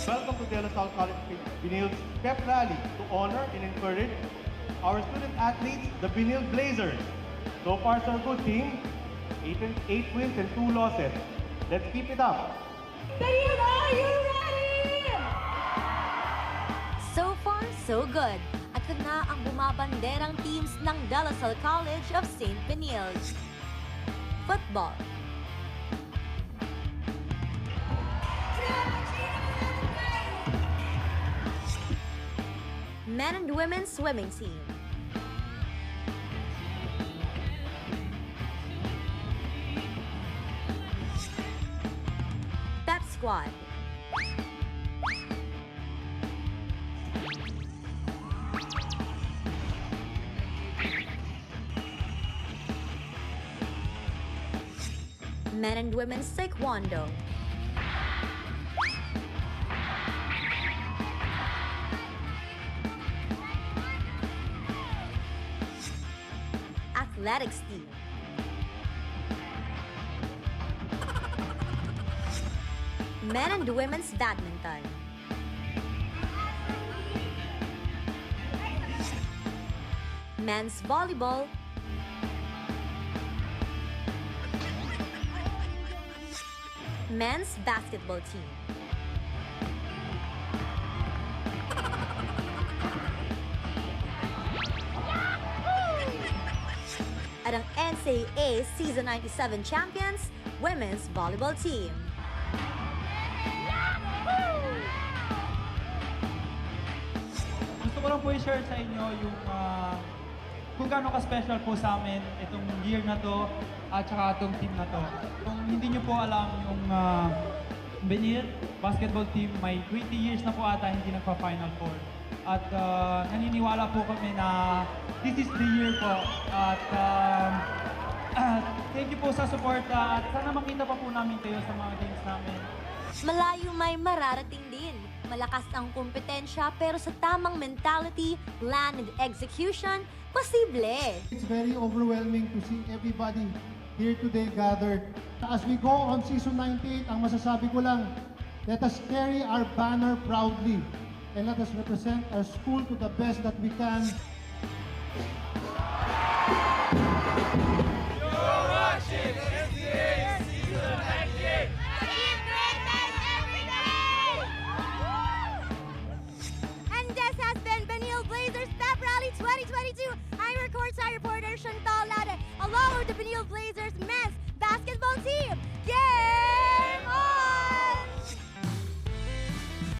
Welcome to De La Salle College Benilde's pep rally to honor and encourage our student athletes, the Benilde Blazers. So far, so good team. 8 wins and 2 losses. Let's keep it up. Benilde, are you ready? So far, so good. At ito na ang bumabanderang teams ng De La Salle College of St. Benilde. Football. Men and women's swimming team. Pep squad. Men and women's taekwondo. Athletics team. Men and women's badminton. Men's volleyball. Men's basketball team. At ang NCAA Season 97 Champions, Women's Volleyball Team. Gusto ko lang po i-share sa inyo yung kung gaano ka-special po sa amin itong year na to at saka itong team na to. Kung hindi nyo po alam yung Benilde basketball team, may 20 years na po ata hindi nagpa-Final Four. At naniniwala po kami na this is the year po. At thank you po sa support at sana makita pa po namin kayo sa mga games namin. Malayo may mararating din. Malakas ang kompetensya pero sa tamang mentality, plan and execution, posible. It's very overwhelming to see everybody here today gathered. As we go on season 98, ang masasabi ko lang, let us carry our banner proudly and let us represent our school to the best that we can. You're watching NCAA Season 98! Achieve greatness every day! And this has been Benilde Blazers Pep Rally 2022. I'm your courtside reporter, Chantal Lade, along with the Benilde Blazers